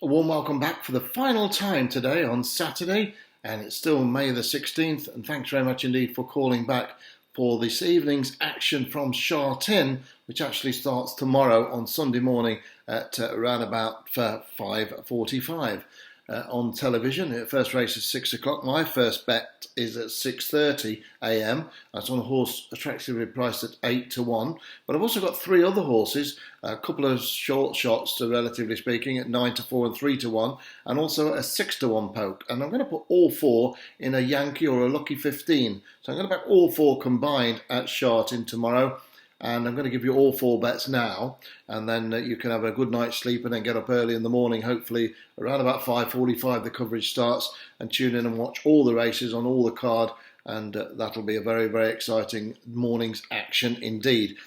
A warm welcome back for the final time today on Saturday, and it's still May the 16th, and thanks very much indeed for calling back for this evening's action from Sha Tin, which actually starts tomorrow on Sunday morning at around about 5:45 on television. The first race is 6 o'clock. My first bet is at 6:30 a.m. That's on a horse attractively priced at 8-1. But I've also got three other horses, a couple of short shots, relatively speaking, at 9-4 and 3-1, and also a 6-1 poke. And I'm going to put all four in a Yankee or a Lucky 15. So I'm going to back all four combined at Sha Tin tomorrow. And I'm going to give you all four bets now, and then you can have a good night's sleep and then get up early in the morning, hopefully around about 5:45 the coverage starts, and tune in and watch all the races on all the card, and that'll be a very, very exciting morning's action indeed.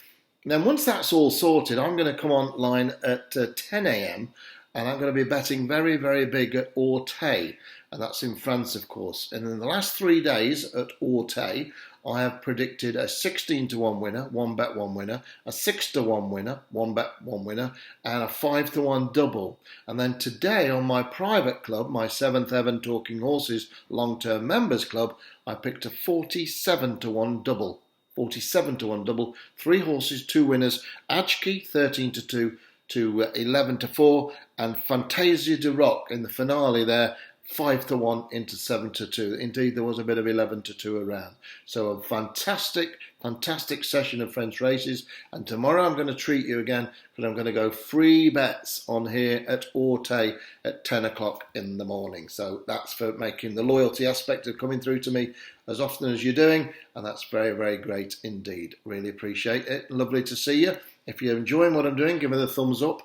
Then once that's all sorted, I'm going to come online at 10 a.m. and I'm going to be betting very, very big at Orte, and that's in France, of course. And in the last 3 days at Orte, I have predicted a 16-1 winner, one bet one winner, a 6-1 winner, one bet one winner, and a 5-1 double. And then today on my private club, my 7th Evan Talking Horses long-term members club, I picked a 47-1 double. 47-1 double, 3 horses, 2 winners, Ajki 13-2 to 11-4, and Fantasia de Rock in the finale there, 5-1 into 7-2. Indeed, there was a bit of 11-2 around. So a fantastic, fantastic session of French races. And tomorrow I'm going to treat you again, because I'm going to go free bets on here at Orte at 10 o'clock in the morning. So that's for making the loyalty aspect of coming through to me as often as you're doing. And that's very, very great indeed. Really appreciate it. Lovely to see you. If you're enjoying what I'm doing, give me the thumbs up.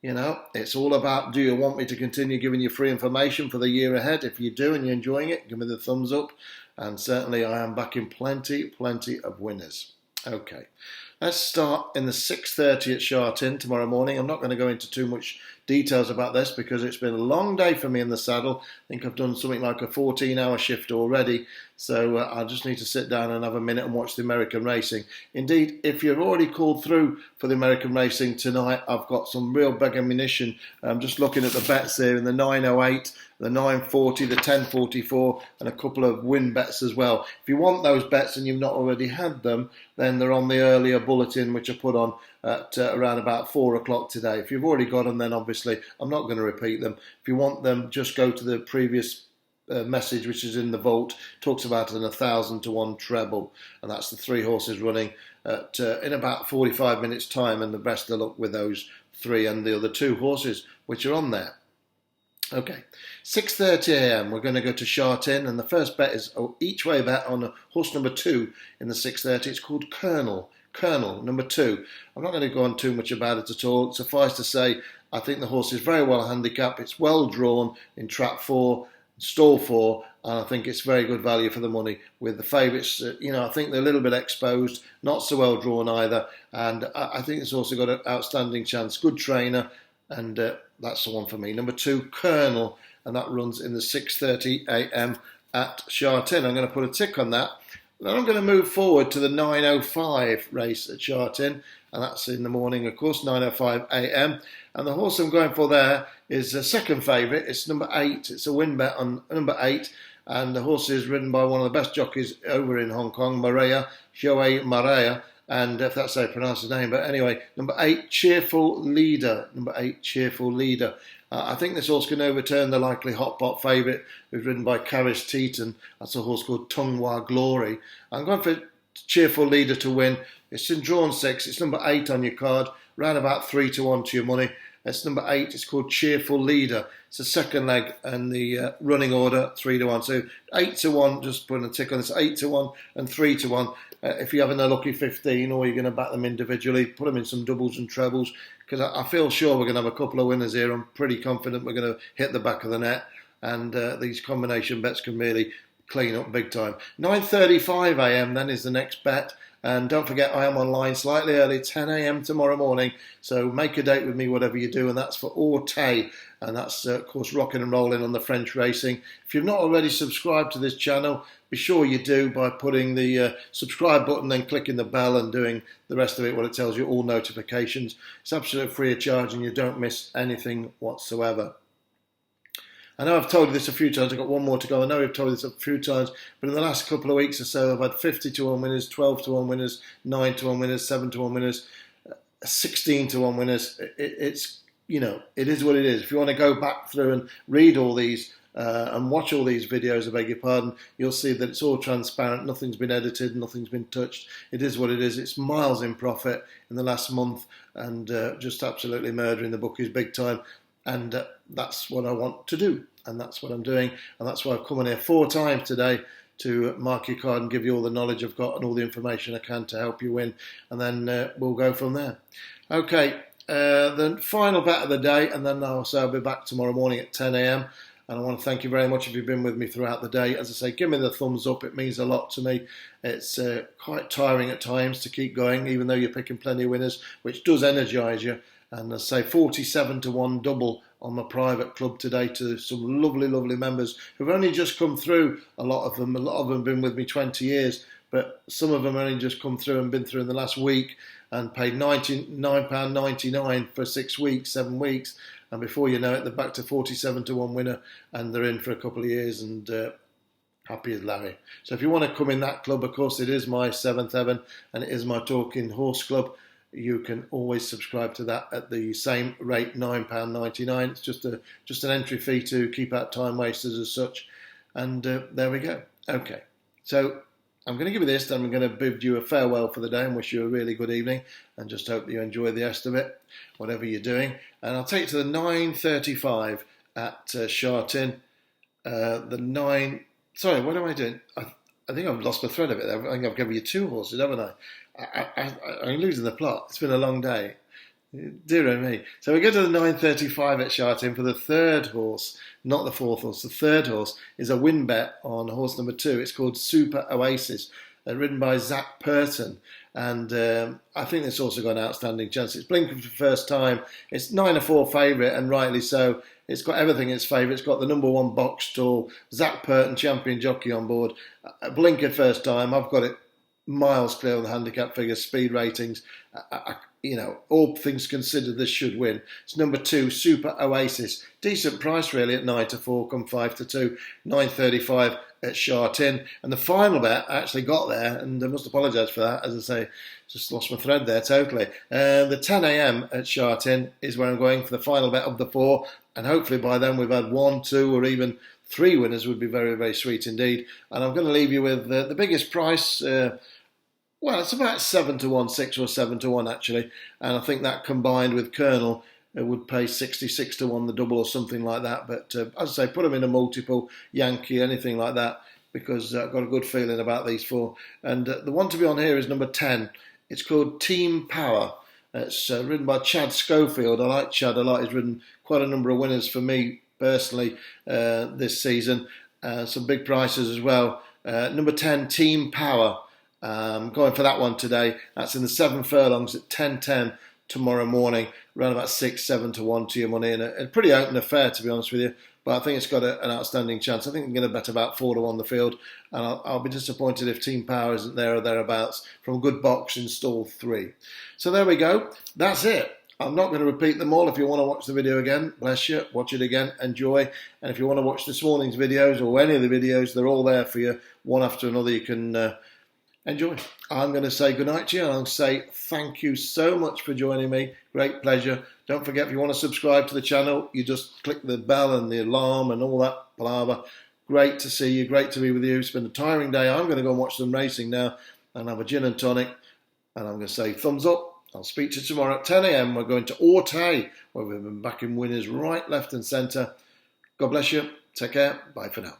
You know, it's all about, do you want me to continue giving you free information for the year ahead? If you do and you're enjoying it, give me the thumbs up. And certainly I am backing plenty of winners. Okay, let's start in the 6:30 at Sha Tin tomorrow morning. I'm not going to go into too much details about this because it's been a long day for me in the saddle. I think I've done something like a 14-hour shift already. So I just need to sit down and have a minute and watch the American racing. Indeed, if you've already called through for the American racing tonight, I've got some real big ammunition. I'm just looking at the bets there in the 908, the 940, the 1044, and a couple of win bets as well. If you want those bets and you've not already had them, then they're on the earlier bulletin, which I put on at around about 4 o'clock today. If you've already got them, then obviously I'm not going to repeat them. If you want them, just go to the previous message, which is in the vault. Talks about an 1,000-1 treble, and that's the 3 horses running at in about 45 minutes time, and the best of luck with those 3 and the other 2 horses which are on there. Okay, 6:30 a.m. we're going to go to Sha Tin, and the first bet is each way bet on horse number 2 in the 6:30. It's called Colonel number 2. I'm not going to go on too much about it at all. Suffice to say, I think the horse is very well handicapped. It's well drawn in trap 4, stall 4, and I think it's very good value for the money with the favourites. I think they're a little bit exposed, not so well drawn either, and I think it's also got an outstanding chance. Good trainer, and that's the one for me. Number 2, Colonel, and that runs in the 6:30 a.m. at Sha Tin. I'm going to put a tick on that. Then I'm going to move forward to the 9:05 race at Sha Tin, and that's in the morning, of course, 9:05 a.m. And the horse I'm going for there is a second favourite. It's number 8. It's a win bet on number 8, and the horse is ridden by one of the best jockeys over in Hong Kong, Maria, Joey Maria, and if that's how you pronounce his name. But anyway, number 8, Cheerful Leader. Number 8, Cheerful Leader. I think this horse can overturn the likely hot pot favourite, who's ridden by Caris Teaton. That's a horse called Tongwa Glory. I'm going for Cheerful Leader to win. It's in drawn 6. It's number 8 on your card. Round about 3-1 to your money. It's number 8. It's called Cheerful Leader. It's the second leg and the running order 3-1. So 8-1. Just putting a tick on this. 8-1 and 3-1. If you're having a lucky 15, or you're going to back them individually, put them in some doubles and trebles, because I feel sure we're going to have a couple of winners here. I'm pretty confident we're going to hit the back of the net, and these combination bets can really clean up big time. 9:35 a.m. then is the next bet. And don't forget, I am online slightly early, 10 a.m. tomorrow morning. So make a date with me, whatever you do. And that's for Orte. And that's, of course, rocking and rolling on the French racing. If you've not already subscribed to this channel, be sure you do by putting the subscribe button, then clicking the bell and doing the rest of it, what it tells you, all notifications. It's absolutely free of charge and you don't miss anything whatsoever. I know I've told you this a few times. I've got one more to go. I know we've told you this a few times, but in the last couple of weeks or so, I've had 50 to 1 winners, 12 to 1 winners, 9 to 1 winners, 7 to 1 winners, 16 to 1 winners. It's, it is what it is. If you want to go back through and read all these and watch all these videos, I beg your pardon, you'll see that it's all transparent. Nothing's been edited, nothing's been touched. It is what it is. It's miles in profit in the last month, and just absolutely murdering the bookies big time. And that's what I want to do, and that's what I'm doing, and that's why I've come on here 4 times today to mark your card and give you all the knowledge I've got and all the information I can to help you win, and then we'll go from there. Okay, the final bet of the day, and then I'll be back tomorrow morning at 10 a.m. And I want to thank you very much if you've been with me throughout the day. As I say, give me the thumbs up. It means a lot to me. It's quite tiring at times to keep going, even though you're picking plenty of winners, which does energise you. And I say 47 to 1 double on my private club today to some lovely, lovely members who've only just come through. A lot of them have been with me 20 years, but some of them only just come through and been through in the last week and paid £99.99 for 6 weeks, 7 weeks. And before you know it, they're back to 47 to 1 winner, and they're in for a couple of years and happy as Larry. So if you want to come in that club, of course, it is my 7th heaven and it is my Talking Horse Club. You can always subscribe to that at the same rate, £9.99. It's just an entry fee to keep out time wasters as such. And there we go. Okay, so I'm going to give you this, then I'm going to bid you a farewell for the day and wish you a really good evening, and just hope that you enjoy the rest of it, whatever you're doing. And I'll take you to the 9:35 at Shartin. Sorry, what am I doing? I think I've lost the thread of it. I think I've given you 2 horses, haven't I? I'm losing the plot. It's been a long day. Dear me. So we go to the 9:35 at Shartin for the 3rd horse, not the 4th horse. The 3rd horse is a win bet on horse number 2. It's called Super Oasis, ridden by Zach Purton. And I think it's also got an outstanding chance. It's blinking for the first time. It's 9-4 favourite, and rightly so. It's got everything in its favour. It's got the number 1 box stall, Zach Purton, champion jockey on board. Blinker first time. I've got it miles clear on the handicap figures, speed ratings. All things considered, this should win. It's number 2, Super Oasis. Decent price really at 9-4, come 5-2, 9:35 at Shartin. And the final bet I actually got there, and I must apologise for that. As I say, just lost my thread there totally. The 10 a.m. at Shartin is where I'm going for the final bet of the 4. And hopefully by then we've had 1, 2 or even 3 winners. Would be very, very sweet indeed. And I'm going to leave you with the biggest price. Well, it's about 7 to 1, 6 or 7 to 1 actually, and I think that combined with Colonel would pay 66 to 1 the double or something like that. But as I say, put them in a multiple, Yankee, anything like that, because I've got a good feeling about these 4. And the one to be on here is number 10. It's called Team Power. It's ridden by Chad Schofield. I like Chad a lot. He's ridden quite a number of winners for me personally this season. Some big prices as well. Number 10, Team Power. Going for that one today. That's in the 7 furlongs at 10:10 tomorrow morning. Around about 6, 7 to 1 to your money. And a pretty open affair, to be honest with you. But I think it's got an outstanding chance. I think I'm going to bet about 4 to 1 the field. And I'll be disappointed if Team Power isn't there or thereabouts from a good box in stall 3. So there we go. That's it. I'm not going to repeat them all. If you want to watch the video again, bless you, watch it again, enjoy. And if you want to watch this morning's videos or any of the videos, they're all there for you, one after another. You can enjoy. I'm going to say goodnight to you, and I'll say thank you so much for joining me. Great pleasure. Don't forget, if you want to subscribe to the channel, you just click the bell and the alarm and all that palaver. Great to see you. Great to be with you. It's been a tiring day. I'm going to go and watch them racing now and have a gin and tonic. And I'm going to say thumbs up. I'll speak to you tomorrow at 10 a.m. We're going to Ortay, where we've been backing winners right, left and centre. God bless you. Take care. Bye for now.